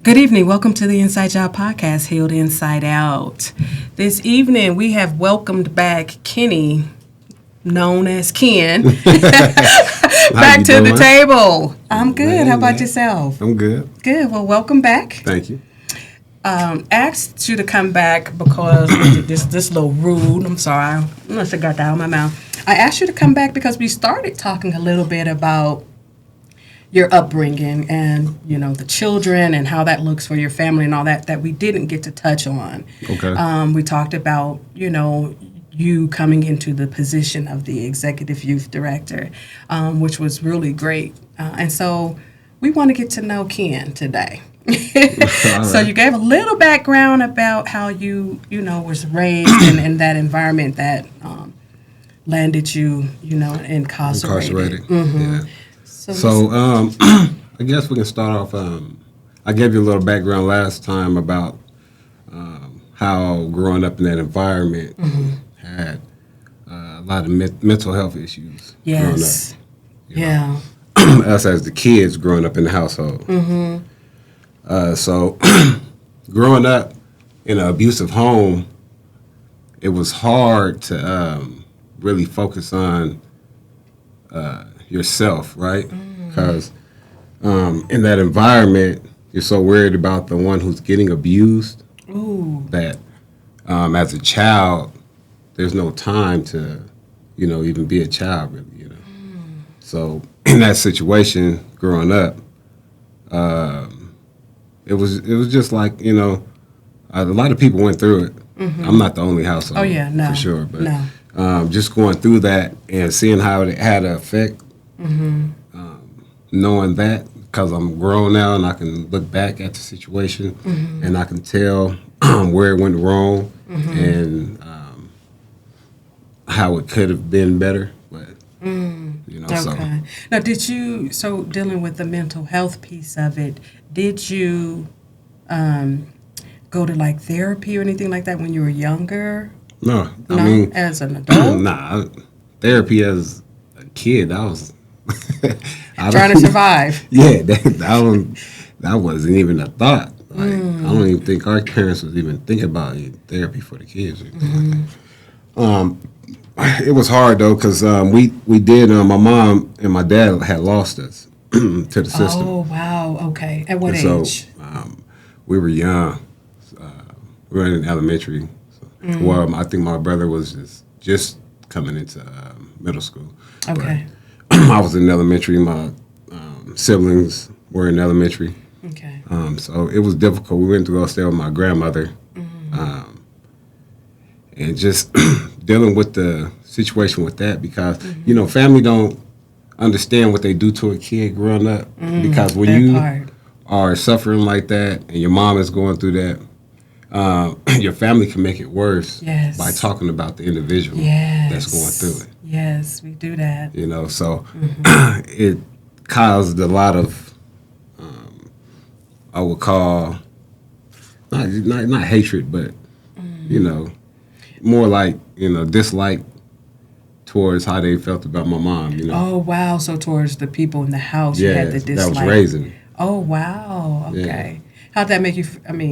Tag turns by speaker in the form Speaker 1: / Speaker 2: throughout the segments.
Speaker 1: Good evening. Welcome to the Inside Job Podcast, Healed Inside Out. This evening, we have welcomed back Kenny, known as Ken, back to the table. I'm good. How about yourself?
Speaker 2: I'm good.
Speaker 1: Good. Well, welcome back.
Speaker 2: Thank you.
Speaker 1: Asked you to come back because this little rude. I'm sorry. I must have got that out of my mouth. I asked you to come back because we started talking a little bit about your upbringing and, you know, the children and how that looks for your family and all that we didn't get to touch on.
Speaker 2: Okay.
Speaker 1: We talked about, you know, you coming into the position of the executive youth director, which was really great. And so we want to get to know Ken today.
Speaker 2: Right.
Speaker 1: So you gave a little background about how you was raised in that environment that landed you, incarcerated. Mm-hmm.
Speaker 2: Yeah. So I guess we can start off. I gave you a little background last time about how growing up in that environment had a lot of mental health issues.
Speaker 1: Yes.
Speaker 2: Growing up, us as the kids growing up in the household. So growing up in an abusive home, it was hard to really focus on yourself, right? Because in that environment, you're so worried about the one who's getting abused that as a child, there's no time to, even be a child, really, So in that situation, growing up, it was just like, a lot of people went through it. I'm not the only household, for sure, but just going through that and seeing how it had an effect. Knowing that, because I'm grown now and I can look back at the situation and I can tell where it went wrong and how it could have been better. But
Speaker 1: Okay. Now, dealing with the mental health piece of it, did you go to like therapy or anything like that when you were younger?
Speaker 2: No, I mean,
Speaker 1: as an adult.
Speaker 2: Therapy as a kid, I was
Speaker 1: trying to survive.
Speaker 2: Yeah, that wasn't even a thought. Like, I don't even think our parents was even thinking about therapy for the kids. It was hard though, because we did. My mom and my dad had lost us to the system.
Speaker 1: Oh wow! Okay, at what age?
Speaker 2: So we were young. We were in elementary. So, well, I think my brother was just coming into middle school.
Speaker 1: Okay.
Speaker 2: But I was in elementary. My siblings were in elementary.
Speaker 1: Okay.
Speaker 2: So it was difficult. We went to go stay with my grandmother. And just dealing with the situation with that because, family don't understand what they do to a kid growing up. Because when you are suffering like that and your mom is going through that, your family can make it worse by talking about the individual that's going through it.
Speaker 1: Yes, we do that.
Speaker 2: So it caused a lot of, I would call, not hatred, but, more like, dislike towards how they felt about my mom,
Speaker 1: Oh, wow. So towards the people in the house, you had the dislike.
Speaker 2: That was raising.
Speaker 1: Oh, wow. Okay. Yeah. How'd that make you,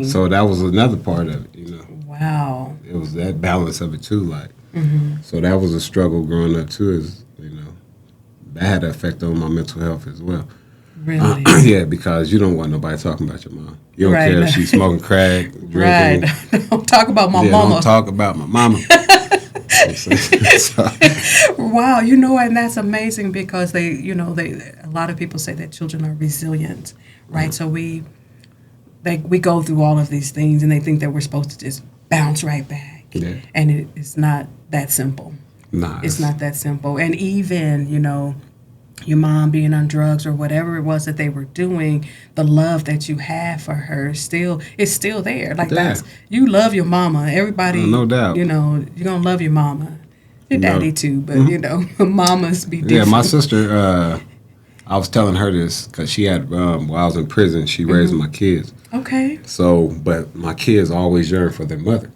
Speaker 2: So that was another part of it,
Speaker 1: Wow.
Speaker 2: It was that balance of it, too, like. So that was a struggle growing up, too, is, that had an effect on my mental health as well.
Speaker 1: Really?
Speaker 2: Yeah, because you don't want nobody talking about your mom. You don't care if she's smoking crack, drinking.
Speaker 1: Right. Don't talk about my mama.
Speaker 2: Don't talk about my mama.
Speaker 1: Wow, and that's amazing because a lot of people say that children are resilient, right? So we go through all of these things and they think that we're supposed to just bounce right back.
Speaker 2: Yeah.
Speaker 1: And it's not that simple.
Speaker 2: Nah,
Speaker 1: it's not that simple. And even, your mom being on drugs or whatever it was that they were doing, the love that you have for her is still there. Like you love your mama. Everybody,
Speaker 2: no doubt.
Speaker 1: You're gonna love your mama, your daddy too. But mamas be different.
Speaker 2: Yeah, my sister. I was telling her this because she had while I was in prison, she raised my kids.
Speaker 1: Okay.
Speaker 2: So, but my kids always yearn for their mother.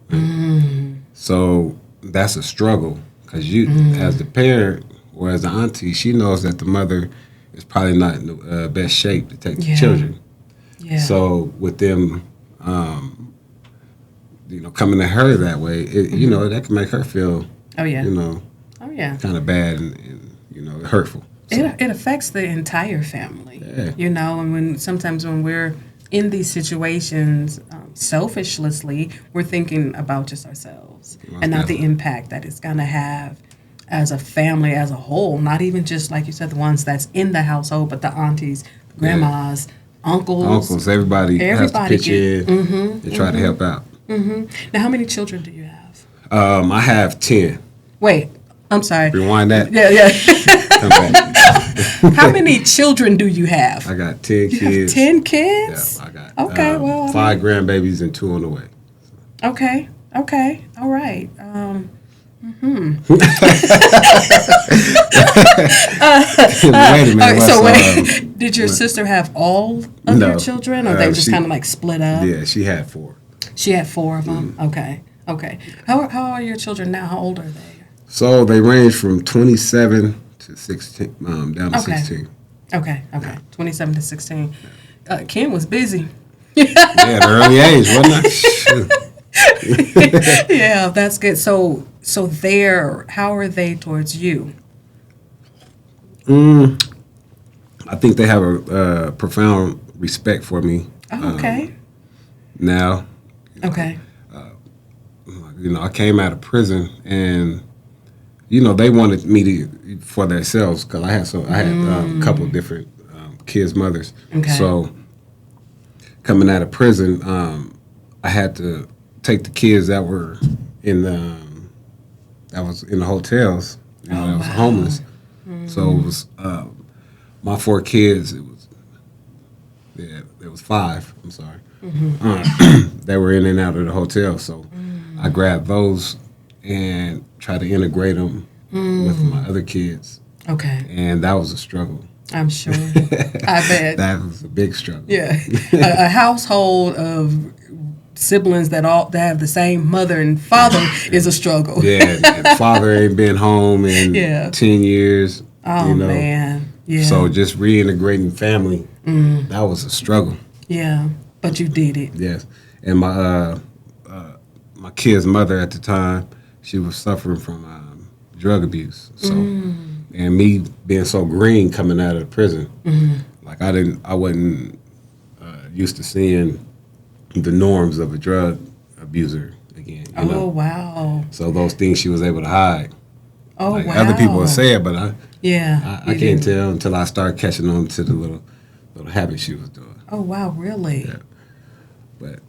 Speaker 2: Right? So that's a struggle because you, as the parent. Or as an auntie, she knows that the mother is probably not in the best shape to take the children.
Speaker 1: Yeah.
Speaker 2: So with them, coming at her that way, that can make her feel,
Speaker 1: Oh yeah.
Speaker 2: kind of bad and hurtful. So.
Speaker 1: It affects the entire family.
Speaker 2: Yeah.
Speaker 1: And sometimes when we're in these situations, selfishly, we're thinking about just ourselves and not the impact that it's going to have as a family as a whole. Not even just, like you said, the ones that's in the household, but the aunties, grandmas, uncles.
Speaker 2: Everybody has to pitch in and try to help out.
Speaker 1: Now, how many children do you have?
Speaker 2: I have 10.
Speaker 1: Wait, I'm sorry.
Speaker 2: Rewind that.
Speaker 1: Yeah.
Speaker 2: Come back.
Speaker 1: How many children do you have?
Speaker 2: I got 10 kids.
Speaker 1: You have 10 kids?
Speaker 2: Yeah, I got 5 grandbabies and 2 on the way.
Speaker 1: Okay. All right.
Speaker 2: Wait a minute.
Speaker 1: Did your sister have all of your children, or they just kind of like split up?
Speaker 2: Yeah, she had 4.
Speaker 1: She had 4 of them? Okay. How are your children now? How old are they?
Speaker 2: So they range from 27 to 16, down to 16.
Speaker 1: Okay. 27 to 16. Ken was busy.
Speaker 2: Yeah, at an early age, wasn't I?
Speaker 1: Yeah, that's good. So how are they towards you?
Speaker 2: I think they have a profound respect for me.
Speaker 1: Oh, okay.
Speaker 2: Now.
Speaker 1: Okay.
Speaker 2: I came out of prison and, they wanted me for themselves because I had a couple of different kids' mothers.
Speaker 1: Okay.
Speaker 2: So coming out of prison, I had to take the kids that were in the hotels, that was homeless. So it was my 4 kids. It was 5. I'm sorry. They were in and out of the hotel, so I grabbed those and tried to integrate them with my other kids. Okay. And that was a struggle.
Speaker 1: I'm sure. I bet.
Speaker 2: That was a big struggle.
Speaker 1: Yeah. A household of siblings that have the same mother and father is a struggle.
Speaker 2: Yeah. And father ain't been home in 10 years.
Speaker 1: Oh, man. Yeah.
Speaker 2: So just reintegrating family, that was a struggle.
Speaker 1: Yeah. But you did it.
Speaker 2: Yes. And my kid's mother at the time, she was suffering from drug abuse. So, and me being so green coming out of prison, like I wasn't used to seeing the norms of a drug abuser again.
Speaker 1: Oh, wow.
Speaker 2: So those things she was able to hide.
Speaker 1: Oh, wow.
Speaker 2: Other people would say it, but I can't tell until I start catching on to the little habits she was doing.
Speaker 1: Oh, wow, really?
Speaker 2: Yeah. But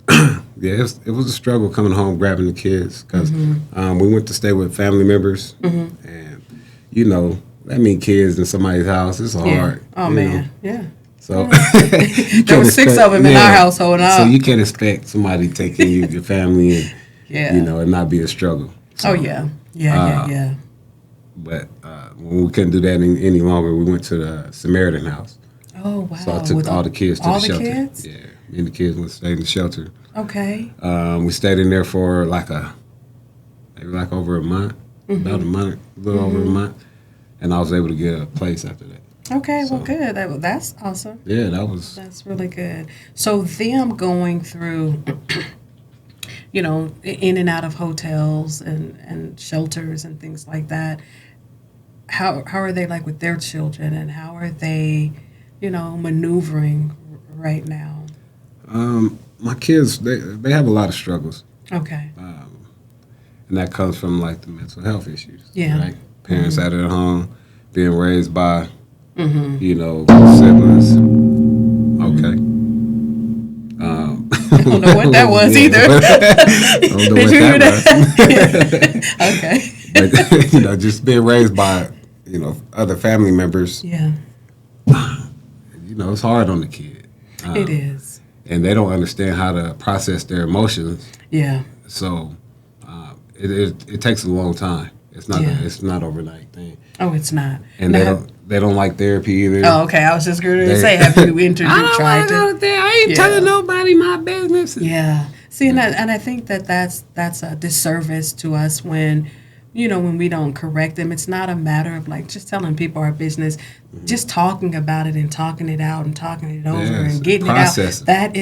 Speaker 2: it was a struggle coming home, grabbing the kids, because we went to stay with family members, and that means kids in somebody's house. It's hard.
Speaker 1: Oh man, yeah.
Speaker 2: So
Speaker 1: there were 6 of them in our household.
Speaker 2: So you can't expect somebody taking your family and and not be a struggle. So,
Speaker 1: yeah.
Speaker 2: But when we couldn't do that any longer, we went to the Samaritan house.
Speaker 1: Oh wow!
Speaker 2: So I took all the kids to the shelter.
Speaker 1: Kids?
Speaker 2: Yeah, me and the kids went to stay in the shelter.
Speaker 1: Okay.
Speaker 2: We stayed in there for maybe over a month, about a month, a little over a month, and I was able to get a place after that.
Speaker 1: Okay, well, good. That's awesome.
Speaker 2: Yeah, that's
Speaker 1: really good. So them going through, in and out of hotels and shelters and things like that. How are they like with their children, and how are they, maneuvering right now?
Speaker 2: My kids, they have a lot of struggles.
Speaker 1: Okay.
Speaker 2: And that comes from the mental health issues.
Speaker 1: Yeah.
Speaker 2: Right? Parents out of the home, being raised by, siblings. Okay.
Speaker 1: I don't know what that was either.
Speaker 2: I don't know what that was.
Speaker 1: Okay.
Speaker 2: But, just being raised by, other family members.
Speaker 1: Yeah.
Speaker 2: It's hard on the kid.
Speaker 1: It is.
Speaker 2: And they don't understand how to process their emotions.
Speaker 1: Yeah.
Speaker 2: So it takes a long time. It's not it's not overnight thing.
Speaker 1: Oh, it's not.
Speaker 2: And they don't like therapy either.
Speaker 1: Oh, okay. I was just going to say, have you tried to
Speaker 2: go there? I ain't telling nobody my business.
Speaker 1: Yeah. See, and I think that's a disservice to us when when we don't correct them, it's not a matter of like just telling people our business, just talking about it and talking it out and talking it over and getting it out. That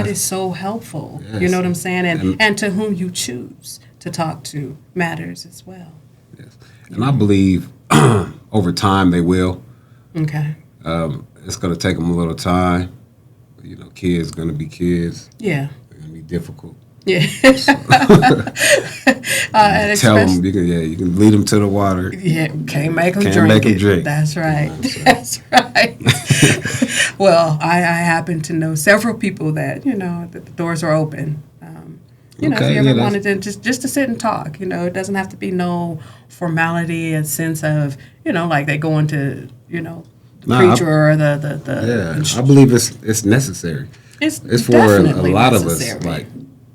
Speaker 1: is so helpful.
Speaker 2: Yes.
Speaker 1: You know what I'm saying? And to whom you choose to talk to matters as well.
Speaker 2: Yes. And I believe over time they will.
Speaker 1: Okay.
Speaker 2: It's going to take them a little time. Kids going to be kids.
Speaker 1: Yeah.
Speaker 2: They're going to be difficult.
Speaker 1: Yeah.
Speaker 2: And tell them you can lead them to the water.
Speaker 1: Yeah, can't make them
Speaker 2: drink.
Speaker 1: That's right. That's right. Well, I happen to know several people that the doors are open. If you ever wanted to just to sit and talk, it doesn't have to be no formality, a sense of like they go into the preacher or the.
Speaker 2: I believe it's necessary. It's for a lot
Speaker 1: necessary.
Speaker 2: of us,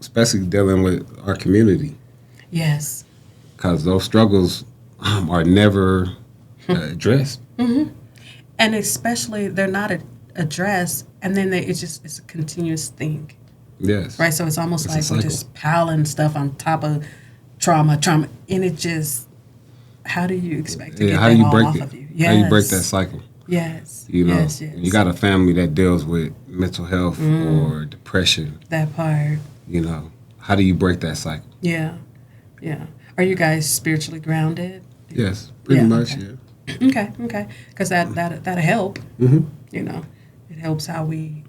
Speaker 2: especially dealing with our community.
Speaker 1: Yes.
Speaker 2: Because those struggles are never addressed.
Speaker 1: Mm-hmm. And especially they're not addressed, and then it's a continuous thing.
Speaker 2: Yes.
Speaker 1: Right. So it's almost like we're just piling stuff on top of trauma, and it just. How do you expect to get that all off of you? Yes.
Speaker 2: How do you break that cycle?
Speaker 1: Yes.
Speaker 2: Yes. You got a family that deals with mental health or depression.
Speaker 1: That part.
Speaker 2: How do you break that cycle?
Speaker 1: Yeah. Yeah. Are you guys spiritually grounded?
Speaker 2: Yes, pretty much.
Speaker 1: Okay. Okay. Because that'll help.
Speaker 2: Mm-hmm.
Speaker 1: It helps how we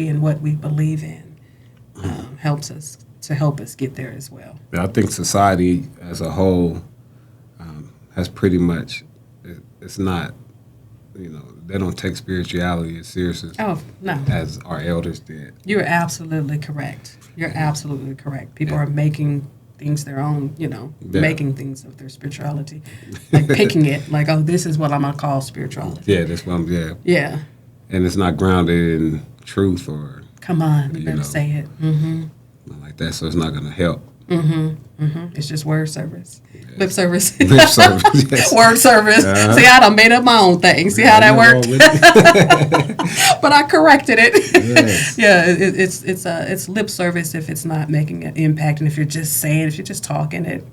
Speaker 1: and what we believe in. Helps us get there as well.
Speaker 2: I think society as a whole has pretty much. It's not. They don't take spirituality as serious as our elders did.
Speaker 1: You're absolutely correct. People are making things their own, making things of their spirituality, like picking it, like, oh, this is what I'm going to call spirituality.
Speaker 2: Yeah, that's what
Speaker 1: Yeah.
Speaker 2: And it's not grounded in truth or...
Speaker 1: Come on, you better say it. Mm-hmm.
Speaker 2: Not like that, so it's not going to help.
Speaker 1: Mm-hmm. Mm-hmm. It's just word service. Yes. Lip service.
Speaker 2: Lip service, yes.
Speaker 1: Word service. Uh-huh. See, I done made up my own thing. See how that worked? But I corrected it. Yes. Yeah, it's lip service if it's not making an impact, and if you're just talking it.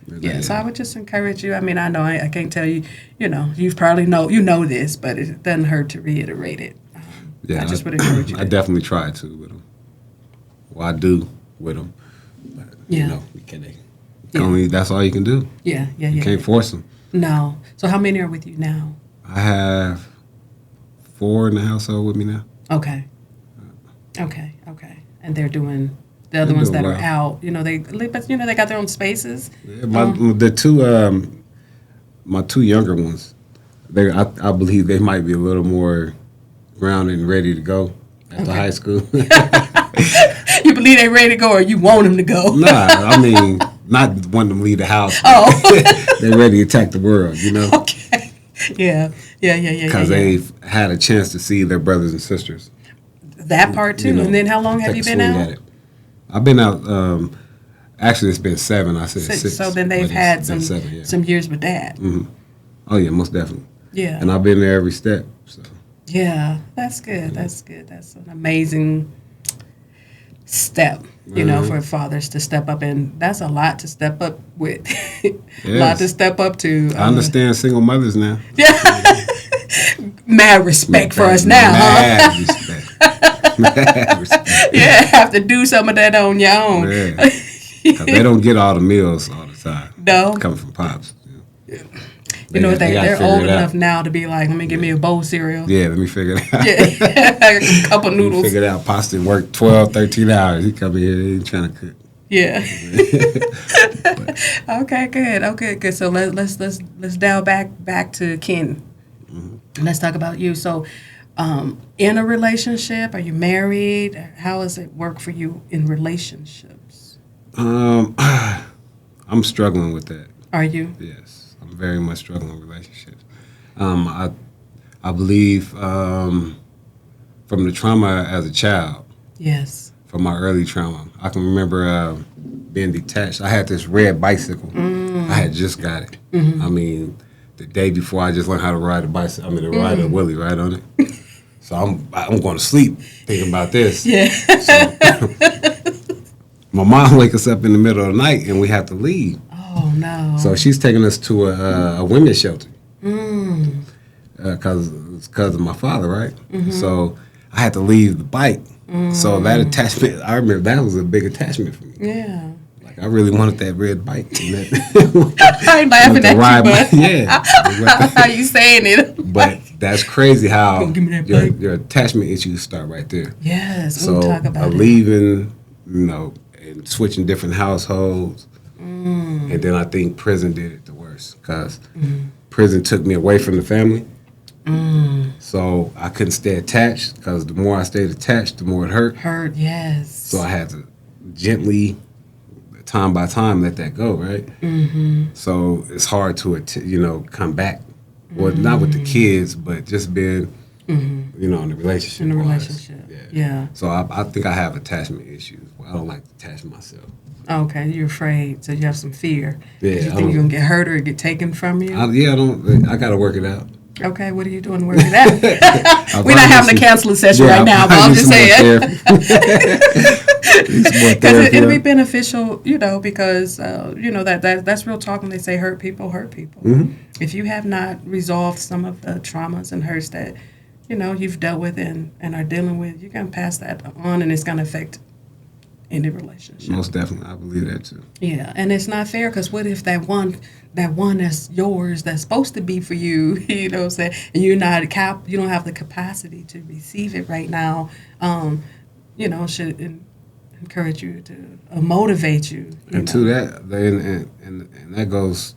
Speaker 1: Yeah, so I would just encourage you. I mean, I know I can't tell you, you probably know this, but it doesn't hurt to reiterate it. I just would encourage you.
Speaker 2: I definitely try to with them. Well, I do with them. But, we can't. Only that's all you can do.
Speaker 1: Yeah.
Speaker 2: You can't force them.
Speaker 1: No. So how many are with you now?
Speaker 2: I have 4 in the household with me now.
Speaker 1: Okay. And they're doing the other ones that are out. They got their own spaces.
Speaker 2: Yeah, my 2 younger ones, I believe they might be a little more grounded and ready to go after high school.
Speaker 1: You believe they're ready to go, or you want them to go?
Speaker 2: Nah, I mean, not wanting them to leave the house.
Speaker 1: Oh.
Speaker 2: They're ready to attack the world,
Speaker 1: Okay. Yeah.
Speaker 2: Because they've had a chance to see their brothers and sisters.
Speaker 1: That part, too. And then how long have you been out?
Speaker 2: I've been out, actually, it's been 7. I said 6.
Speaker 1: So then they've had some years with Dad.
Speaker 2: Mm-hmm. Oh, yeah, most definitely.
Speaker 1: Yeah.
Speaker 2: And I've been there every step, so.
Speaker 1: Yeah, that's good. That's good. That's an amazing step, for fathers to step up, and that's a lot to step up with. Yes. A lot to step up to.
Speaker 2: I understand single mothers now.
Speaker 1: Yeah. Mad respect for us now,
Speaker 2: Mad respect. Mad respect.
Speaker 1: Yeah, have to do some of that on your own.
Speaker 2: Yeah. Because they don't get all the meals all the time.
Speaker 1: No.
Speaker 2: Coming from Pops.
Speaker 1: Yeah. They're old enough now to be like, let me give me a bowl of cereal.
Speaker 2: Yeah, let me figure it out.
Speaker 1: Yeah, a cup of noodles.
Speaker 2: Figure it out. Pasta worked 12, 13 hours. He come here, he ain't trying to cook.
Speaker 1: Yeah. Okay, good. So let's dial back to Ken. Mm-hmm. Let's talk about you. So, in a relationship, are you married? How does it work for you in relationships?
Speaker 2: I'm struggling with that.
Speaker 1: Are you?
Speaker 2: Yes. Very much struggling with relationships. I believe from the trauma as a child.
Speaker 1: Yes.
Speaker 2: From my early trauma, I can remember being detached. I had this red bicycle. I had just got it. Mm-hmm. I mean, the day before I just learned how to ride a bicycle. I mean, to ride a wheelie right on it. So I'm going to sleep thinking about this.
Speaker 1: Yeah.
Speaker 2: So, my mom wakes us up in the middle of the night and we have to leave.
Speaker 1: Oh Oh no!
Speaker 2: So she's taking us to a women's shelter.
Speaker 1: Mm.
Speaker 2: Because of my father, right? Mm-hmm. So I had to leave the bike. So that attachment, I remember that was a big attachment for me.
Speaker 1: Yeah.
Speaker 2: Like I really wanted that red bike.
Speaker 1: I'm laughing at you, but
Speaker 2: yeah.
Speaker 1: how you saying it?
Speaker 2: But that's crazy how
Speaker 1: Give me that bike.
Speaker 2: your attachment issues start right there.
Speaker 1: Yes.
Speaker 2: So
Speaker 1: we'll talk about
Speaker 2: leaving, and switching different households, and then I think prison did it the worst because prison took me away from the family. So I couldn't stay attached because the more I stayed attached, the more it hurt.
Speaker 1: Hurt, yes.
Speaker 2: So I had to gently, time by time, let that go, right? Mm-hmm. So it's hard to, come back. Well, not with the kids, but just being, in the relationship.
Speaker 1: In the relationship, yeah.
Speaker 2: So I think I have attachment issues. I don't like to attach myself.
Speaker 1: Okay, you're afraid, so you have some fear.
Speaker 2: Yeah,
Speaker 1: you think you're gonna get hurt or get taken from you?
Speaker 2: I got to work it out.
Speaker 1: Okay, what are you doing to work it out? We're not having a counseling session right now, but I'm just saying. Because it'll be beneficial, because that's real talk when they say hurt people hurt people. Mm-hmm. If you have not resolved some of the traumas and hurts that you've dealt with and are dealing with, you're gonna pass that on, and it's gonna affect any relationship.
Speaker 2: Most definitely, I believe that too.
Speaker 1: Yeah, and it's not fair because what if that one that's yours that's supposed to be for you, what I'm saying, and you're not you don't have the capacity to receive it right now, should encourage you to motivate you.
Speaker 2: And to that, and that goes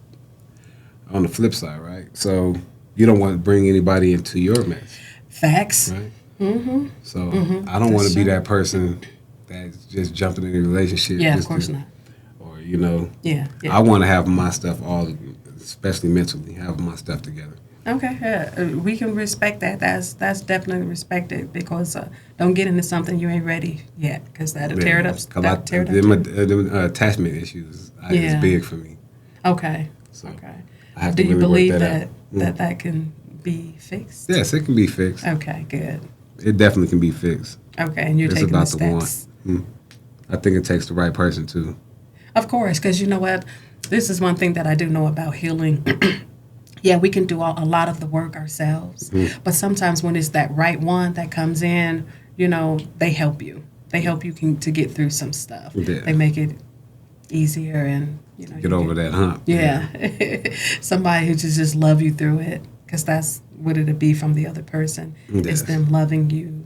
Speaker 2: on the flip side, right? So you don't want to bring anybody into your mess. Facts. Right. Mm-hmm. So I don't want to be that person that's just jumping in a relationship.
Speaker 1: Yeah, of course not.
Speaker 2: Or
Speaker 1: Yeah.
Speaker 2: I want to have my stuff especially mentally, have my stuff together.
Speaker 1: Okay, yeah, we can respect that. That's definitely respected because don't get into something you ain't ready yet because that'll tear it up.
Speaker 2: Them attachment issues is big for me.
Speaker 1: Okay.
Speaker 2: So
Speaker 1: okay.
Speaker 2: I have
Speaker 1: Do
Speaker 2: to
Speaker 1: you
Speaker 2: really
Speaker 1: believe
Speaker 2: work
Speaker 1: that can be fixed?
Speaker 2: Yes, it can be fixed.
Speaker 1: Okay, good.
Speaker 2: It definitely can be fixed.
Speaker 1: Okay, and you're taking the steps.
Speaker 2: I think it takes the right person too.
Speaker 1: Of course, because you know what? This is one thing that I do know about healing. Yeah, we can do a lot of the work ourselves, but sometimes when it's that right one that comes in, they help you. They help you to get through some stuff. Yeah. They make it easier and,
Speaker 2: get over that hump.
Speaker 1: Yeah. Somebody who just love you through it, because that's what it'll be from the other person. Yes. It's them loving you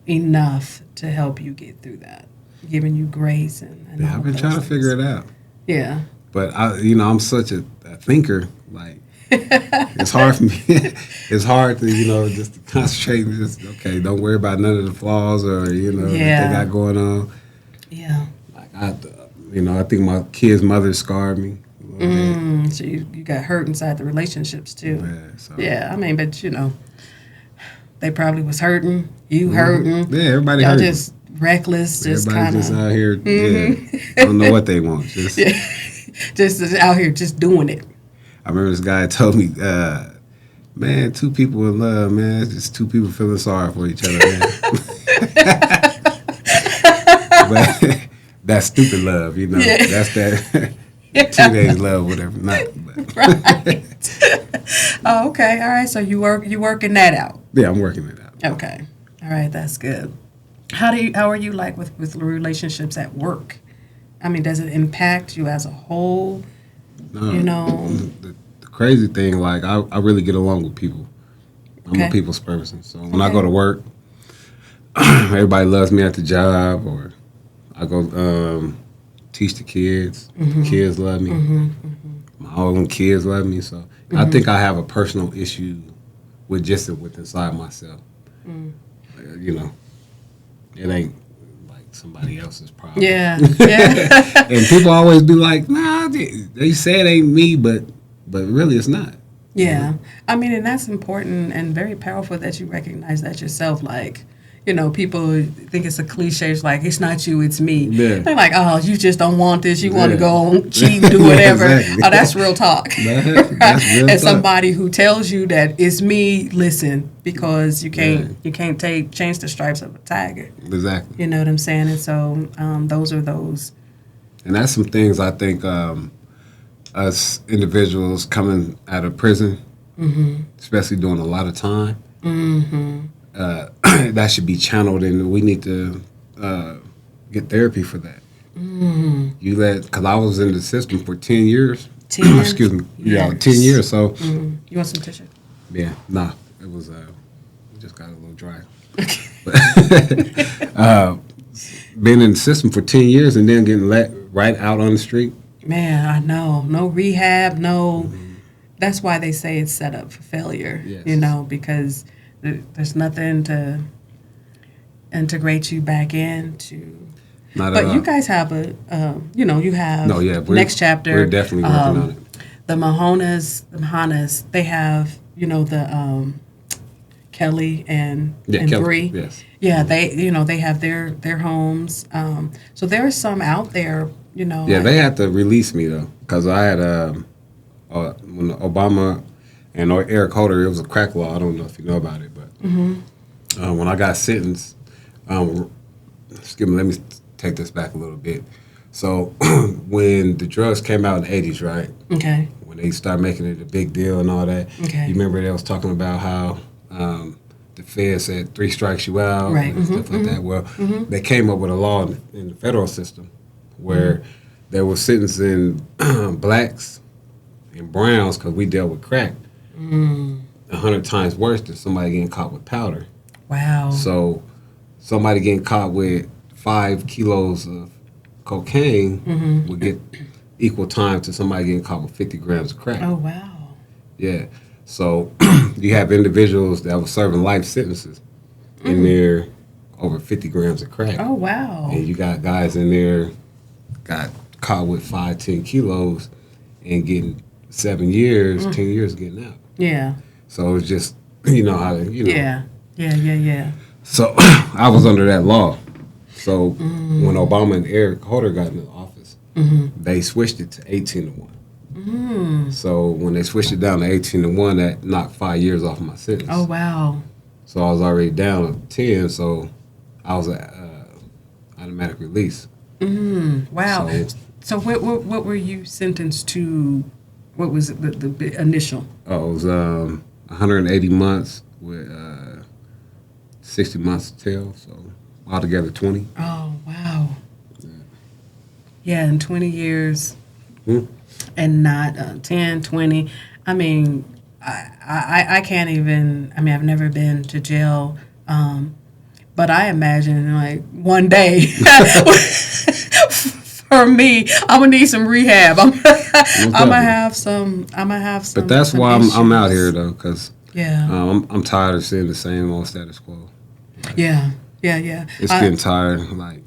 Speaker 1: enough to help you get through that, giving you grace and
Speaker 2: I've been trying to figure it out.
Speaker 1: Yeah.
Speaker 2: But I'm such a thinker. Like it's hard for me. It's hard to just to concentrate and just don't worry about none of the flaws or that they got going on.
Speaker 1: Yeah.
Speaker 2: Like I think my kid's mother scarred me.
Speaker 1: So you got hurt inside the relationships too. Yeah. I mean, but they probably was hurting. You hurting.
Speaker 2: Yeah. Everybody
Speaker 1: y'all
Speaker 2: hurting.
Speaker 1: Just reckless.
Speaker 2: Everybody just out here. Yeah. I don't know what they want. Just
Speaker 1: just out here just doing it.
Speaker 2: I remember this guy told me, man, two people in love, man. It's just two people feeling sorry for each other, man. But that's stupid love,
Speaker 1: Yeah.
Speaker 2: That's that teenage love, whatever.
Speaker 1: Right. Oh, okay. All right. So you working that out.
Speaker 2: Yeah, I'm working it out.
Speaker 1: Okay. All right. That's good. How are you like with relationships at work? I mean, does it impact you as a whole?
Speaker 2: No, the crazy thing, like I really get along with people. I'm a people's person. So when I go to work, everybody loves me at the job, or I go teach the kids. The kids love me. My own kids love me. So I think I have a personal issue with inside myself. It ain't like somebody else's problem.
Speaker 1: Yeah.
Speaker 2: And people always be like, nah, they say it ain't me, but really it's not.
Speaker 1: Yeah. I mean, and that's important and very powerful that you recognize that yourself. Like, people think it's a cliche. It's like, it's not you, it's me.
Speaker 2: Yeah.
Speaker 1: They're like, oh, you just don't want this. You want to go on, cheat, and do whatever.
Speaker 2: Exactly.
Speaker 1: Oh, that's real talk.
Speaker 2: That's real
Speaker 1: and
Speaker 2: talk.
Speaker 1: somebody who tells you that it's me, listen, because you can't change the stripes of a tiger.
Speaker 2: Exactly.
Speaker 1: You know what I'm saying? And so those are those.
Speaker 2: And that's some things I think us individuals coming out of prison, especially doing a lot of time, that should be channeled, and we need to get therapy for that. Because I was in the system for 10 years.
Speaker 1: 10 years?
Speaker 2: Excuse me. Yeah,
Speaker 1: Yes.
Speaker 2: 10 years. So,
Speaker 1: You want some tissue?
Speaker 2: yeah, nah, it was, it just got a little dry. Been in the system for 10 years and then getting let right out on the street.
Speaker 1: Man, I know. No rehab, no. That's why they say it's set up for failure,
Speaker 2: Yes.
Speaker 1: Because there's nothing to integrate you back into.
Speaker 2: Not
Speaker 1: But
Speaker 2: at
Speaker 1: you
Speaker 2: all.
Speaker 1: guys have you have
Speaker 2: No, yeah,
Speaker 1: next chapter.
Speaker 2: We're definitely working on it.
Speaker 1: The Mahonas, they have, the Kelly and
Speaker 2: Kelly,
Speaker 1: Bree.
Speaker 2: yes.
Speaker 1: Yeah, they have their homes. So there are some out there,
Speaker 2: Yeah, they had to release me though, because I had when Obama and Eric Holder, it was a crack law. I don't know if you know about it, but when I got sentenced, excuse me, let me take this back a little bit. So when the drugs came out in the 80s, right?
Speaker 1: Okay.
Speaker 2: When they started making it a big deal and all that,
Speaker 1: Okay.
Speaker 2: you remember they was talking about how the Fed said 3 strikes you out,
Speaker 1: Right.
Speaker 2: and stuff like that. Well, they came up with a law in the federal system where they were sentencing blacks and browns, because we dealt with crack, 100 times worse than somebody getting caught with powder.
Speaker 1: Wow.
Speaker 2: So somebody getting caught with 5 kilos of cocaine would get equal time to somebody getting caught with 50 grams of crack.
Speaker 1: Oh, wow.
Speaker 2: Yeah. So you have individuals that were serving life sentences in there over 50 grams of crack.
Speaker 1: Oh, wow.
Speaker 2: And you got guys in there got caught with 5, 10 kilos and getting 7 years, 10 years getting out.
Speaker 1: Yeah.
Speaker 2: So it's just, how,
Speaker 1: Yeah. Yeah.
Speaker 2: So I was under that law. So when Obama and Eric Holder got into office, they switched it to 18 to 1. So when they switched it down to 18 to 1, that knocked 5 years off my sentence.
Speaker 1: Oh, wow.
Speaker 2: So I was already down to 10, so I was at automatic release.
Speaker 1: Wow. So what were you sentenced to? What was it, the initial?
Speaker 2: Oh, it was 180 months with 60 months to tell, so altogether 20.
Speaker 1: Oh, wow. Yeah, in 20 years and not 10, 20. I mean, I can't even, I've never been to jail, but I imagine like one day for me, I'm gonna need some rehab. I'm gonna have some.
Speaker 2: But that's
Speaker 1: some
Speaker 2: why I'm out
Speaker 1: issues.
Speaker 2: here though, because I'm tired of seeing the same old status quo.
Speaker 1: Yeah.
Speaker 2: It's getting tired. Like,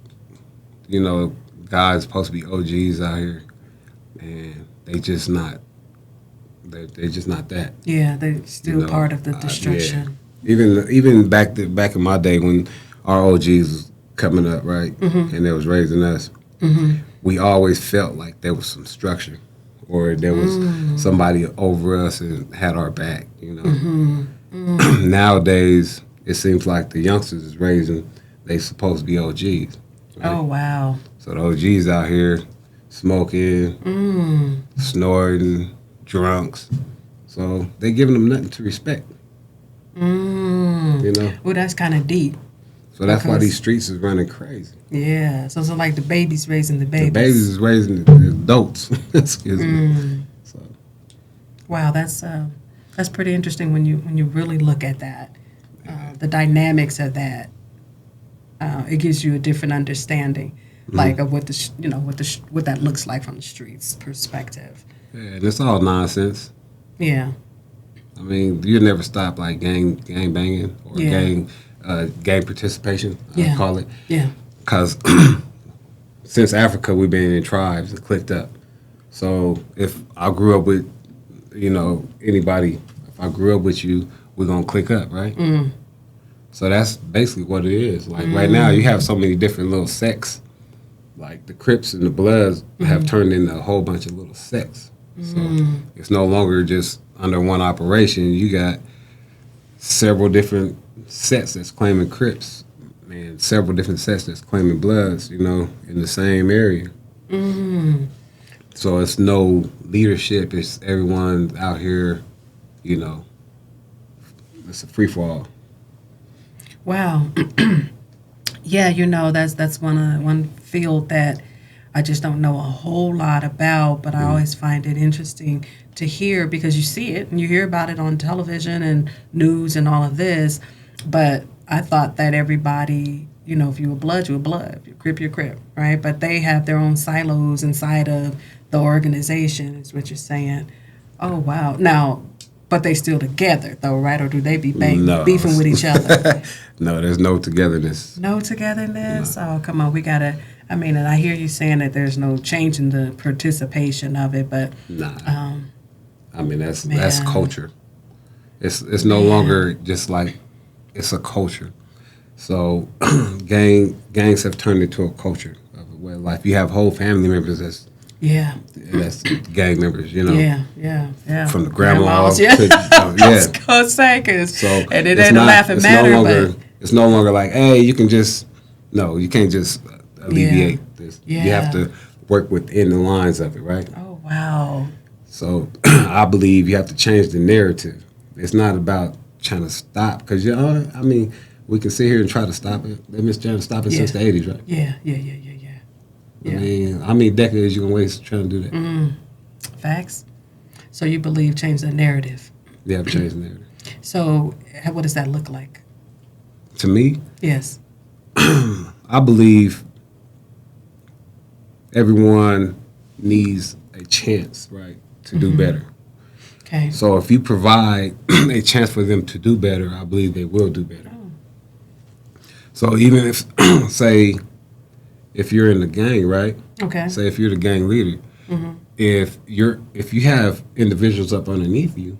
Speaker 2: guys supposed to be OGs out here, and they just not. They're just not that.
Speaker 1: Yeah, they're still part of the destruction.
Speaker 2: Even back in my day when our OGs was coming up, right, and they was raising us, we always felt like there was some structure, or there was somebody over us and had our back. Nowadays, it seems like the youngsters is raising, they supposed to be OGs. Right?
Speaker 1: Oh, wow.
Speaker 2: So the OGs out here smoking, snorting, drunks. So they giving them nothing to respect.
Speaker 1: Well, that's kind of deep.
Speaker 2: So that's why these streets is running crazy.
Speaker 1: Yeah. So it's like the babies raising the babies.
Speaker 2: The babies is raising the adults. Excuse me. So.
Speaker 1: Wow, that's pretty interesting when you really look at that. The dynamics of that. It gives you a different understanding, like of what what that looks like from the streets perspective.
Speaker 2: Yeah, and it's all nonsense.
Speaker 1: Yeah.
Speaker 2: I mean, you never stop like gang banging or gang participation. I call it.
Speaker 1: Yeah.
Speaker 2: Because since Africa, we've been in tribes and clicked up. So if I grew up with, anybody, if I grew up with you, we're gonna click up, right? So that's basically what it is. Like right now, you have so many different little sects. Like the Crips and the Bloods have turned into a whole bunch of little sects. So it's no longer just under one operation. You got several different sets that's claiming Crips and several different sets that's claiming Bloods, in the same area. So it's no leadership. It's everyone out here, you know, it's a free for all.
Speaker 1: Wow. Yeah, that's one field that I just don't know a whole lot about, but I always find it interesting to hear because you see it and you hear about it on television and news and all of this. But I thought that everybody, if you were blood, you were blood. If you're crip, you're crip, right? But they have their own silos inside of the organization, is what you're saying. Oh, wow. Now, but they still together, though, right? Or do they be
Speaker 2: No.
Speaker 1: beefing with each other?
Speaker 2: No, there's no togetherness.
Speaker 1: No togetherness?
Speaker 2: No.
Speaker 1: Oh, come on. We got to, and I hear you saying that there's no change in the participation of it, but.
Speaker 2: Nah. That's
Speaker 1: Man.
Speaker 2: culture. It's no longer just like, it's a culture. So gangs have turned into a culture of a way of life. You have whole family members that's gang members,
Speaker 1: Yeah.
Speaker 2: From the grandma
Speaker 1: Grandmas,
Speaker 2: to
Speaker 1: I was gonna say, and it ain't a laughing matter, but
Speaker 2: it's no longer like, hey, you can't just alleviate this.
Speaker 1: Yeah.
Speaker 2: You have to work within the lines of it, right?
Speaker 1: Oh wow.
Speaker 2: So I believe you have to change the narrative. It's not about trying to stop, because we can sit here and try to stop it. They've been trying to stop it since the 80s, right?
Speaker 1: Yeah.
Speaker 2: How many decades you gonna waste trying to do that?
Speaker 1: Facts. So you believe change the narrative.
Speaker 2: You have to change the narrative.
Speaker 1: So what does that look like?
Speaker 2: To me,
Speaker 1: Yes.
Speaker 2: I believe everyone needs a chance, right, to do better.
Speaker 1: Okay.
Speaker 2: So if you provide a chance for them to do better, I believe they will do better. So even if, say, if you're in the gang, right?
Speaker 1: Okay.
Speaker 2: Say if you're the gang leader, if you have individuals up underneath you,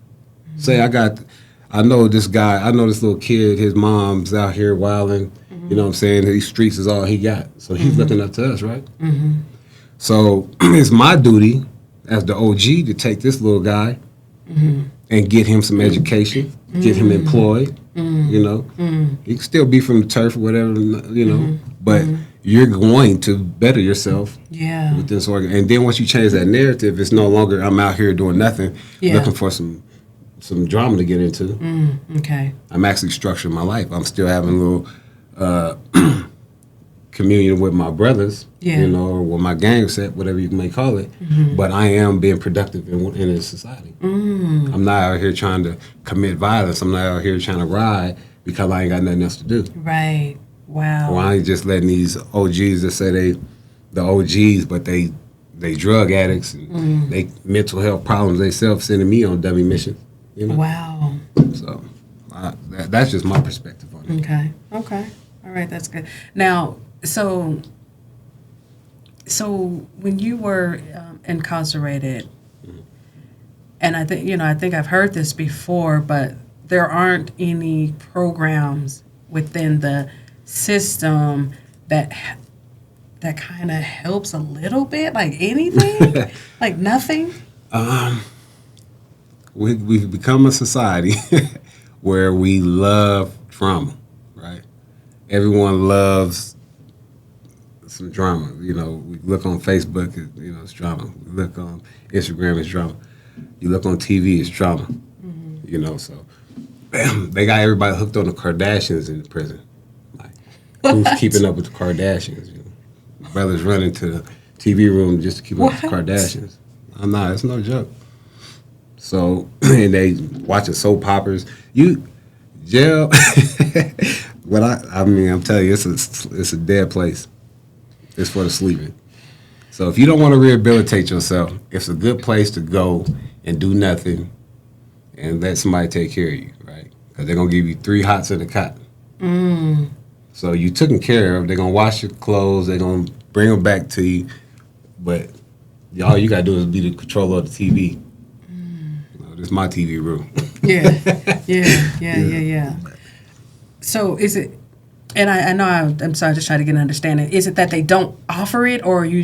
Speaker 2: say I know this little kid, his mom's out here wilding, you know what I'm saying? These streets is all he got. So he's looking up to us, right? So it's my duty as the OG to take this little guy and get him some education, get him employed, He can still be from the turf or whatever, but you're going to better yourself with this organ. And then once you change that narrative, it's no longer I'm out here doing nothing, looking for some drama to get into.
Speaker 1: Okay.
Speaker 2: I'm actually structuring my life. I'm still having a little communion with my brothers, or with my gang set, whatever you may call it. But I am being productive in a society. I'm not out here trying to commit violence. I'm not out here trying to ride because I ain't got nothing else to do.
Speaker 1: Right. Wow.
Speaker 2: Or I ain't just letting these OGs that say the OGs, but they drug addicts and they mental health problems themselves sending me on dummy missions.
Speaker 1: Wow.
Speaker 2: So that's just my perspective on it.
Speaker 1: Okay. All right, that's good. Now, so when you were incarcerated, and I think I've heard this before, but there aren't any programs within the system that kind of helps a little bit, like anything, like nothing.
Speaker 2: We've become a society where we love drama, right? Everyone loves some drama. We look on Facebook, it's drama. We look on Instagram, it's drama. You look on TV, it's drama. So they got everybody hooked on the Kardashians in prison. Like, who's keeping up with the Kardashians? Brothers running to the TV room just to keep up with the Kardashians. I'm not. It's no joke. So, and they watching soap operas. Jail. But I'm telling you, it's a dead place. It's for the sleeping. So if you don't want to rehabilitate yourself, it's a good place to go and do nothing and let somebody take care of you, right? Because they're going to give you 3 hots in a cot. So you taken care of. They're going to wash your clothes. They're going to bring them back to you. But all you got to do is be the controller of the TV. This is my TV room.
Speaker 1: Yeah. So is it, and I know I'm sorry, just trying to get an understanding. Is it that they don't offer it, or you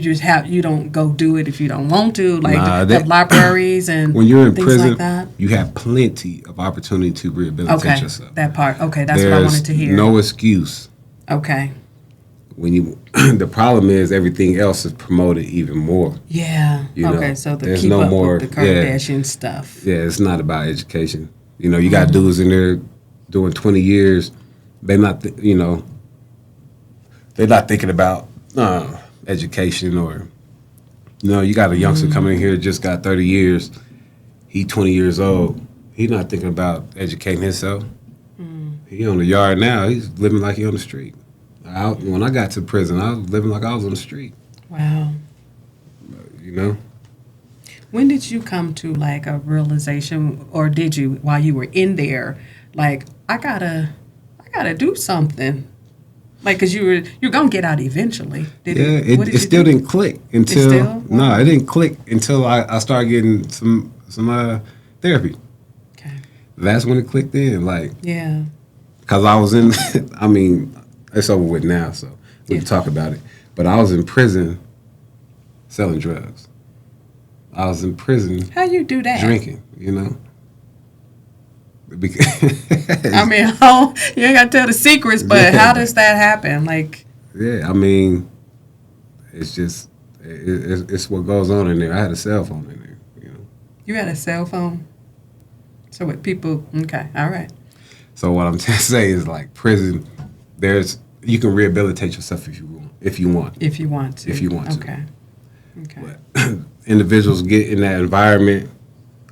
Speaker 1: don't go do it if you don't want to? Like the libraries and
Speaker 2: when you're in
Speaker 1: things
Speaker 2: prison,
Speaker 1: like that?
Speaker 2: You have plenty of opportunity to rehabilitate yourself.
Speaker 1: That part. Okay, that's what I wanted to hear.
Speaker 2: No excuse.
Speaker 1: Okay.
Speaker 2: when you the problem is everything else is promoted even more.
Speaker 1: Yeah.
Speaker 2: You
Speaker 1: Okay.
Speaker 2: know,
Speaker 1: So
Speaker 2: there's
Speaker 1: keep
Speaker 2: no
Speaker 1: up
Speaker 2: more
Speaker 1: with the Kardashian stuff.
Speaker 2: Yeah, it's not about education. You know, you got dudes in there doing 20 years. They're not, they're not thinking about education or, you got a youngster coming in here just got 30 years. He 20 years old. He not thinking about educating himself. He on the yard now. He's living like he on the street. When I got to prison, I was living like I was on the street.
Speaker 1: Wow.
Speaker 2: You know?
Speaker 1: When did you come to like a realization, or did you while you were in there, like I gotta do something, like because you're gonna get out eventually.
Speaker 2: It still didn't click until it didn't click until I started getting some therapy.
Speaker 1: Okay.
Speaker 2: That's when it clicked in, like
Speaker 1: Yeah.
Speaker 2: because I was in. I mean, it's over with now, so we can talk about it. But I was in prison selling drugs. I was in prison.
Speaker 1: How you do that?
Speaker 2: Drinking, Because
Speaker 1: I mean, you ain't got to tell the secrets, but how does that happen? Like,
Speaker 2: yeah, I mean, it's just it's what goes on in there. I had a cell phone in there,
Speaker 1: You had a cell phone, so what people? Okay, all right.
Speaker 2: So what I'm trying to say is, like, prison, you can rehabilitate yourself if you want. If you want to.
Speaker 1: Okay.
Speaker 2: But individuals get in that environment.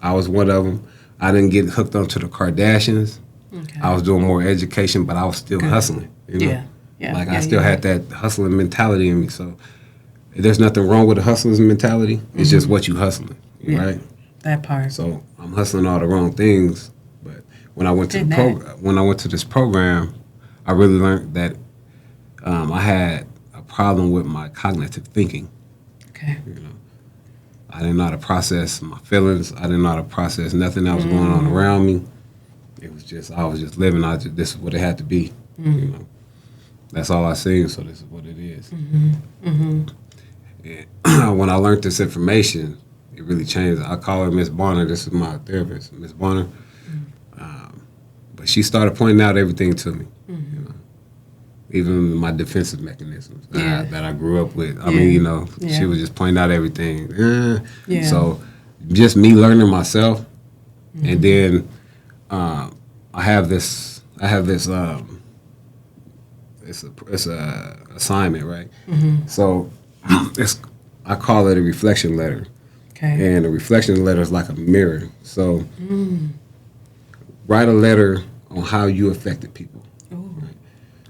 Speaker 2: I was one of them. I didn't get hooked onto the Kardashians.
Speaker 1: Okay.
Speaker 2: I was doing more education, but I was still hustling.
Speaker 1: Yeah.
Speaker 2: Like I still had that hustling mentality in me. So there's nothing wrong with the hustling mentality. It's just what you hustling, right?
Speaker 1: That part.
Speaker 2: So I'm hustling all the wrong things. But when I went to this program, I really learned that I had a problem with my cognitive thinking.
Speaker 1: Okay.
Speaker 2: I didn't know how to process my feelings. I didn't know how to process nothing that was going on around me. It was just, I was just living. This is what it had to be. That's all I seen, so this is what it is. And when I learned this information, it really changed. I call her Miss Bonner. This is my therapist, Miss Bonner. But she started pointing out everything to me. Even my defensive mechanisms that I grew up with. I mean, she was just pointing out everything. So just me learning myself, and then I have this. It's a assignment, right? So I call it a reflection letter.
Speaker 1: Okay.
Speaker 2: And a reflection letter is like a mirror. So write a letter on how you affected people.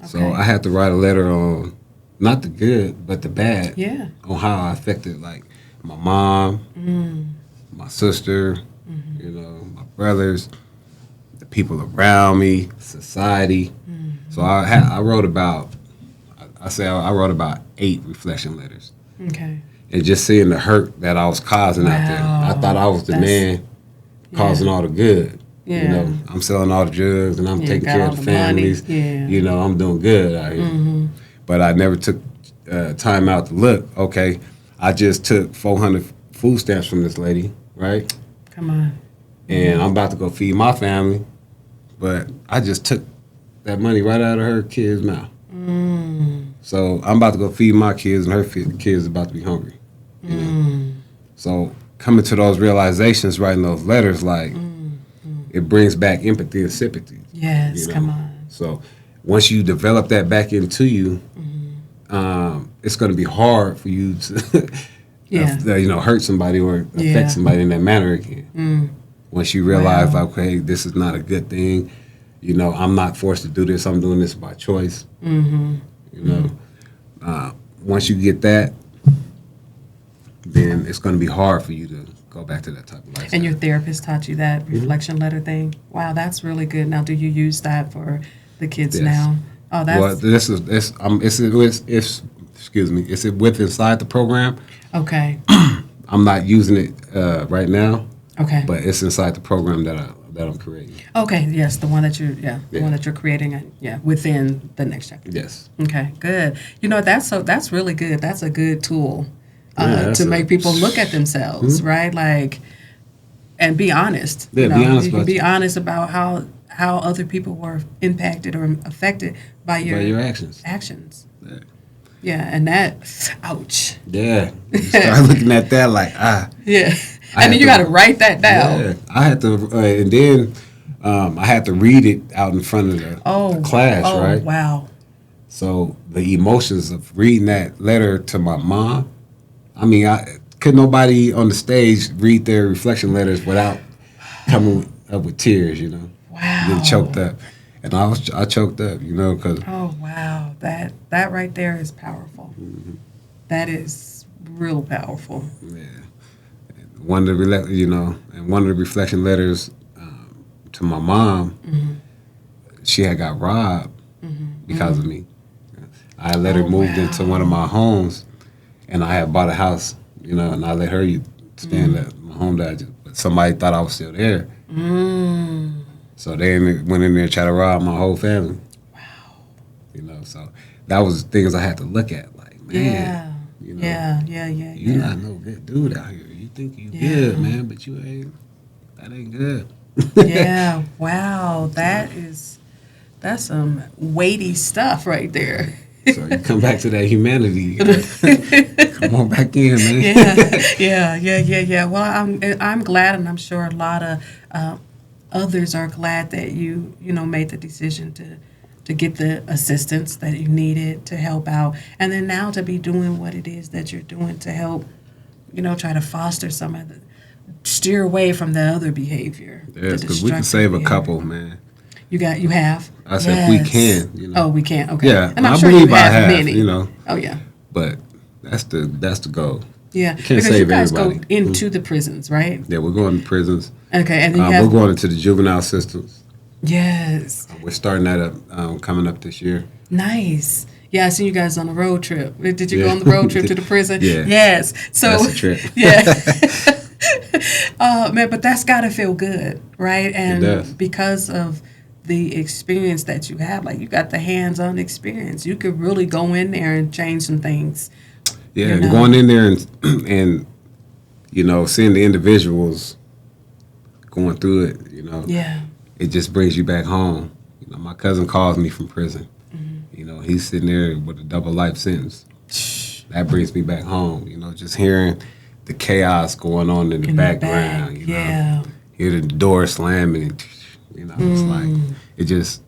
Speaker 2: So I had to write a letter on not the good, but the bad.
Speaker 1: Yeah.
Speaker 2: On how I affected, like, my mom, my sister, my brothers, the people around me, society. So I wrote about, I wrote about 8 reflection letters.
Speaker 1: Okay.
Speaker 2: And just seeing the hurt that I was causing out there. I thought I was the man causing all the good.
Speaker 1: Yeah.
Speaker 2: I'm selling all the drugs and I'm taking care of the families.
Speaker 1: Yeah.
Speaker 2: I'm doing good out here. But I never took time out to look. Okay, I just took 400 food stamps from this lady, right?
Speaker 1: Come on.
Speaker 2: And I'm about to go feed my family, but I just took that money right out of her kid's mouth. So I'm about to go feed my kids, and her kids about to be hungry. So coming to those realizations, writing those letters, like, it brings back empathy and sympathy.
Speaker 1: Yes, come on.
Speaker 2: So once you develop that back into you, it's going to be hard for you to, hurt somebody or affect somebody in that manner again. Once you realize, like, okay, this is not a good thing. I'm not forced to do this. I'm doing this by choice. Once you get that, then it's going to be hard for you to go back to that type of lifestyle.
Speaker 1: And your therapist taught you that reflection letter thing? Wow, that's really good. Now, do you use that for the kids now? Oh, that's...
Speaker 2: Well, it's with inside the program.
Speaker 1: Okay.
Speaker 2: I'm not using it right now.
Speaker 1: Okay.
Speaker 2: But it's inside the program that I'm creating.
Speaker 1: Okay, yes, the one that you're creating, within the next chapter.
Speaker 2: Yes.
Speaker 1: Okay, good. That's really good. That's a good tool to make people look at themselves, right? Like, and be honest.
Speaker 2: Yeah, be honest. You
Speaker 1: can be honest about how other people were impacted or affected by your
Speaker 2: actions.
Speaker 1: Actions.
Speaker 2: Yeah.
Speaker 1: Yeah, and that, ouch.
Speaker 2: Yeah, you start looking at that like
Speaker 1: Yeah, and then you got to write that down.
Speaker 2: Yeah, I had to, and then I had to read it out in front of the class, right?
Speaker 1: Wow.
Speaker 2: So the emotions of reading that letter to my mom, I mean, could nobody on the stage read their reflection letters without coming up with tears, you know?
Speaker 1: Wow.
Speaker 2: Getting choked up. And I choked up, you know, because...
Speaker 1: Oh, wow. That right there is powerful. Mm-hmm. That is real powerful.
Speaker 2: Yeah. One of the reflection letters to my mom,
Speaker 1: mm-hmm.
Speaker 2: she had got robbed because of me. I let her moved into one of my homes, and I had bought a house, you know, and I let her stay in my home but somebody thought I was still there. So they went in there and tried to rob my whole family.
Speaker 1: Wow.
Speaker 2: You know, so that was things I had to look at, like, man.
Speaker 1: Yeah.
Speaker 2: You know, you're not no good dude out here. You think you good, man, but you ain't. That ain't good.
Speaker 1: Yeah. Wow. That's some weighty stuff right there.
Speaker 2: So you come back to that humanity. Come on back in, man.
Speaker 1: Yeah. Well, I'm glad, and I'm sure a lot of others are glad that you made the decision to get the assistance that you needed to help out, and then now to be doing what it is that you're doing to help, try to foster some of the, steer away from the other behavior.
Speaker 2: Yes, because we can save a couple, man.
Speaker 1: You have?
Speaker 2: I said we can, you know.
Speaker 1: Oh, we can. Okay.
Speaker 2: Yeah,
Speaker 1: and I'm
Speaker 2: I
Speaker 1: sure
Speaker 2: believe
Speaker 1: you
Speaker 2: I
Speaker 1: have
Speaker 2: have,
Speaker 1: many.
Speaker 2: you know.
Speaker 1: Oh yeah.
Speaker 2: But that's the goal.
Speaker 1: Yeah,
Speaker 2: can't
Speaker 1: because
Speaker 2: save
Speaker 1: you guys
Speaker 2: everybody.
Speaker 1: go into the prisons, right?
Speaker 2: Yeah, we're going to prisons.
Speaker 1: Okay, and then
Speaker 2: we're going into the juvenile systems.
Speaker 1: Yes.
Speaker 2: We're starting that up coming up this year.
Speaker 1: Nice. Yeah, I seen you guys on a road trip. Did you go on the road trip to the prison?
Speaker 2: Yeah.
Speaker 1: Yes. So
Speaker 2: that's a trip.
Speaker 1: Yeah. Man, but that's got to feel good, right? And
Speaker 2: it does.
Speaker 1: Because of the experience that you have, like you got the hands-on experience, you could really go in there and change some things.
Speaker 2: Yeah, and going in there and seeing the individuals going through it,
Speaker 1: Yeah.
Speaker 2: It just brings you back home. My cousin calls me from prison. Mm-hmm. He's sitting there with a double life sentence. That brings me back home. Just hearing the chaos going on in the background.
Speaker 1: Yeah.
Speaker 2: Hear the door slamming. It's like it just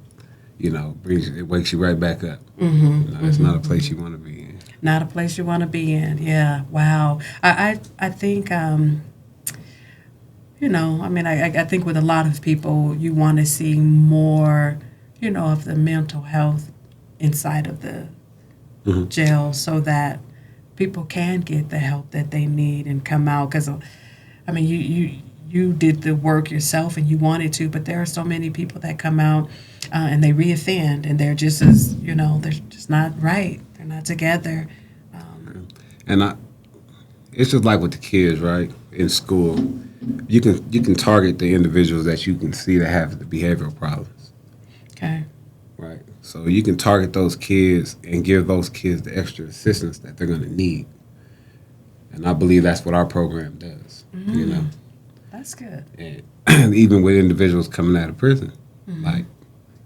Speaker 2: it wakes you right back up. It's not a place you want to be in.
Speaker 1: Not a place you want to be in. Yeah. Wow. I think. I think with a lot of people, you want to see more, of the mental health inside of the jail, so that people can get the help that they need and come out. Because, you did the work yourself and you wanted to, but there are so many people that come out and they reoffend, and they're just as, they're just not right. They're not together.
Speaker 2: It's just like with the kids, right? In school, you can target the individuals that you can see that have the behavioral problems.
Speaker 1: Okay.
Speaker 2: Right. So you can target those kids and give those kids the extra assistance that they're going to need. And I believe that's what our program does.
Speaker 1: That's good.
Speaker 2: And even with individuals coming out of prison, like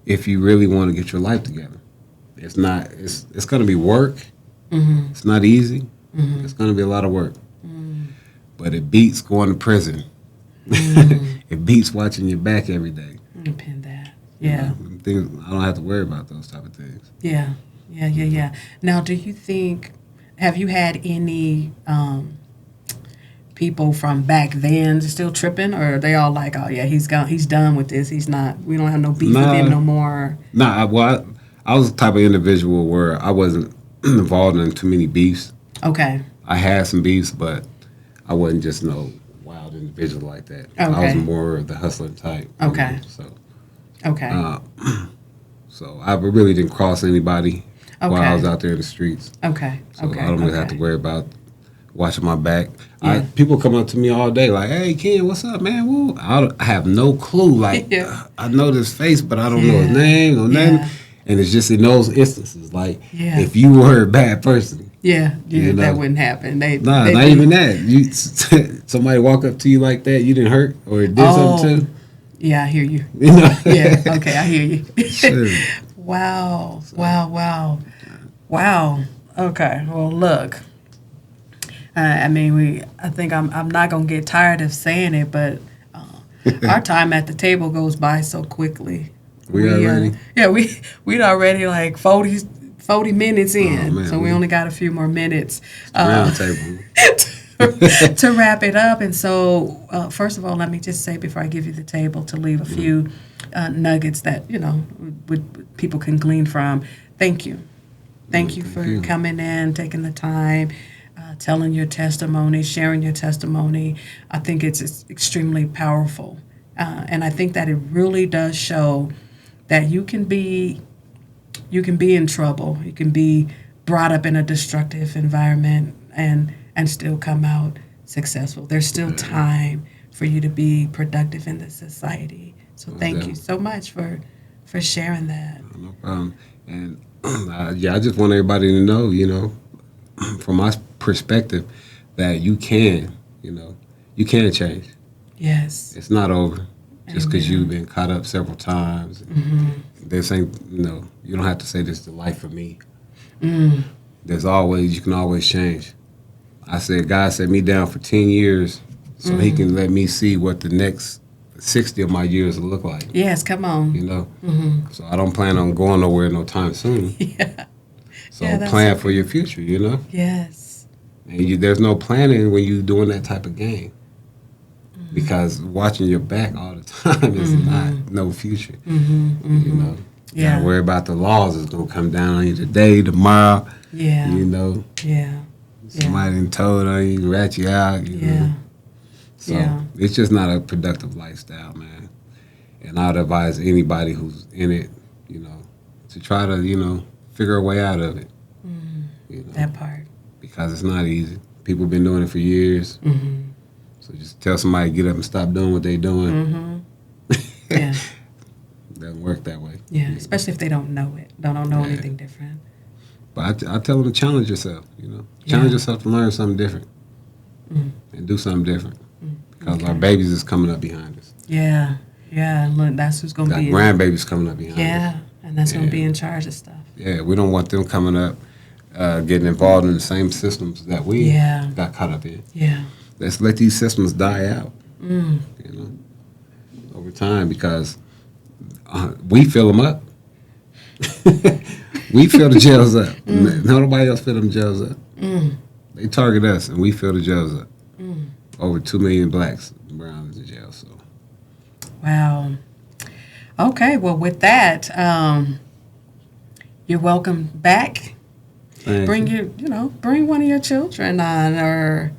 Speaker 2: if you really want to get your life together, it's going to be work. It's not easy. It's going to be a lot of work. But it beats going to prison. It beats watching your back every day.
Speaker 1: Depend that. Yeah.
Speaker 2: Things, I don't have to worry about those type of things.
Speaker 1: Yeah. Now, do you think, have you had any people from back then still tripping, or are they all like, oh yeah, he's done with this, we don't have no beef with him no more?
Speaker 2: I was the type of individual where I wasn't involved in too many beefs.
Speaker 1: Okay.
Speaker 2: I had some beefs, but I wasn't just no wild individual like that.
Speaker 1: Okay.
Speaker 2: I was more of the hustling type.
Speaker 1: Okay. Okay.
Speaker 2: So I really didn't cross anybody while I was out there in the streets.
Speaker 1: Okay.
Speaker 2: So I don't really have to worry about watching my back.
Speaker 1: Yeah.
Speaker 2: People come up to me all day like, "Hey, Ken, what's up, man?" Woo. I have no clue. Like, I know this face, but I don't know his name or nothing. And it's just in those instances, like, if you were a bad person.
Speaker 1: That wouldn't happen.
Speaker 2: Not even that. Somebody walk up to you like that, you didn't hurt or did something to.
Speaker 1: Yeah, I hear you. Yeah, okay, I hear you.
Speaker 2: Sure.
Speaker 1: Wow. Okay. Well, look. I mean, I think I'm not gonna get tired of saying it, but our time at the table goes by so quickly.
Speaker 2: We already?
Speaker 1: Yeah, we'd already like 40 minutes in,
Speaker 2: man,
Speaker 1: so we only got a few more minutes
Speaker 2: round table.
Speaker 1: to wrap it up. And so, first of all, let me just say before I give you the table to leave a few nuggets that people can glean from. Thank you. Thank you for coming in, taking the time, telling your testimony, sharing your testimony. I think it's extremely powerful. And I think that it really does show that you can be in trouble. You can be brought up in a destructive environment and still come out successful. There's still time for you to be productive in this society. So thank you so much for sharing that.
Speaker 2: No problem. And I just want everybody to know, from my perspective, that you can change.
Speaker 1: Yes.
Speaker 2: It's not over just because you've been caught up several times. This ain't, you don't have to say this is the life for me. You can always change. I said, God set me down for 10 years so he can let me see what the next 60 of my years will look like.
Speaker 1: Yes, come on.
Speaker 2: So I don't plan on going nowhere no time soon.
Speaker 1: Yeah.
Speaker 2: So plan for your future,
Speaker 1: Yes.
Speaker 2: And there's no planning when you're doing that type of game. Because watching your back all the time is no future. You gotta worry about the laws that's gonna come down on you today, tomorrow.
Speaker 1: Yeah.
Speaker 2: Yeah. Somebody done told on you, rat you out. So it's just not a productive lifestyle, man. And I'd advise anybody who's in it, to try to, figure a way out of it.
Speaker 1: That part.
Speaker 2: Because it's not easy. People been doing it for years. So just tell somebody to get up and stop doing what they're doing.
Speaker 1: Yeah.
Speaker 2: Doesn't work that way.
Speaker 1: Yeah, especially if they don't know it. Don't know anything different.
Speaker 2: But I tell them to challenge yourself, Challenge yourself to learn something different. And do something different. Because our babies is coming up behind us.
Speaker 1: Yeah. Look, that's who's going to be.
Speaker 2: Grandbabies coming up behind us.
Speaker 1: Yeah, and that's going to be in charge of stuff.
Speaker 2: Yeah, we don't want them coming up, getting involved in the same systems that we got caught up in.
Speaker 1: Yeah.
Speaker 2: Let's let these systems die out, over time, because we fill them up. We fill the jails up. Nobody else fill them jails up. They target us, and we fill the jails up. Over 2 million blacks and browns in jail. So.
Speaker 1: Wow. Okay, well, with that, you're welcome back. Bring bring one of your children on, or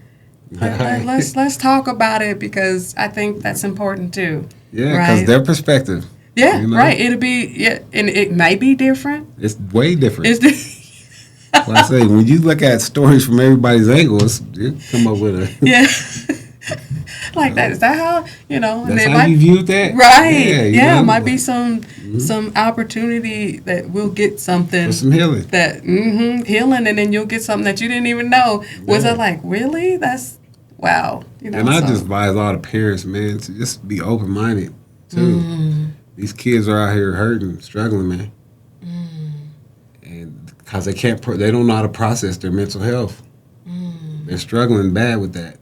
Speaker 1: let's talk about it, because I think that's important too.
Speaker 2: Yeah, because their perspective.
Speaker 1: Yeah, right. It'll be and it might be different.
Speaker 2: It's way different. Well, I say, when you look at stories from everybody's angles, you come up with a
Speaker 1: like that. Is that how
Speaker 2: That's how you viewed that,
Speaker 1: right? Yeah, might be some opportunity that we'll get something
Speaker 2: for some healing.
Speaker 1: Healing, and then you'll get something that you didn't even know. Was it like, really? That's wow.
Speaker 2: And I just advise all the parents, man, to just be open minded too. These kids are out here hurting, struggling, man. And because they don't know how to process their mental health. They're struggling bad with that,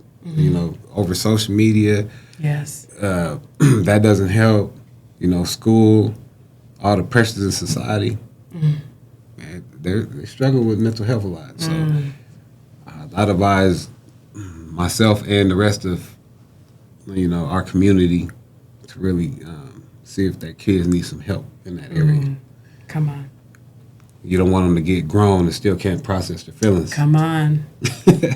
Speaker 2: over social media.
Speaker 1: Yes.
Speaker 2: That doesn't help, school, all the pressures in society. Man, they're struggling with mental health a lot. So I'd advise myself and the rest of, our community to really see if their kids need some help in that area.
Speaker 1: Come on.
Speaker 2: You don't want them to get grown and still can't process their feelings.
Speaker 1: Come on.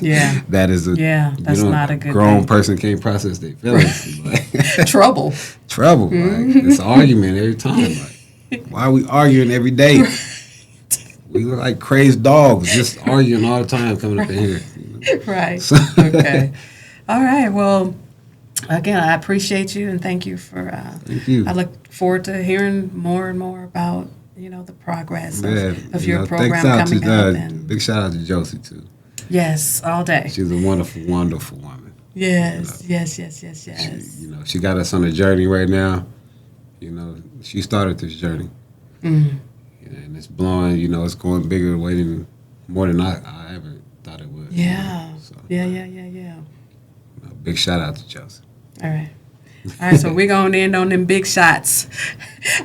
Speaker 1: Yeah.
Speaker 2: That's
Speaker 1: not a good
Speaker 2: grown
Speaker 1: thing.
Speaker 2: Person can't process their feelings.
Speaker 1: Trouble.
Speaker 2: Like, it's an argument every time. Like, why are we arguing every day? We look like crazed dogs, just arguing all the time coming up in here.
Speaker 1: Right. Okay. All right. Well, again, I appreciate you, and thank you for.
Speaker 2: Thank you.
Speaker 1: I look forward to hearing more and more about the progress of your program coming up. And
Speaker 2: big shout out to Josie too.
Speaker 1: Yes, all day.
Speaker 2: She's a wonderful, wonderful woman.
Speaker 1: Yes.
Speaker 2: She got us on a journey right now. She started this journey. And it's blowing. It's going bigger way than more than I ever thought it would.
Speaker 1: Yeah.
Speaker 2: So,
Speaker 1: Yeah.
Speaker 2: big shout out to Chelsea.
Speaker 1: All right. All right, so we're going to end on them big shots.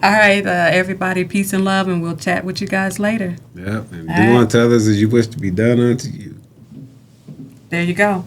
Speaker 1: All right, everybody, peace and love, and we'll chat with you guys later.
Speaker 2: Yep, and
Speaker 1: All
Speaker 2: do
Speaker 1: right.
Speaker 2: unto others as you wish to be done unto you.
Speaker 1: There you go.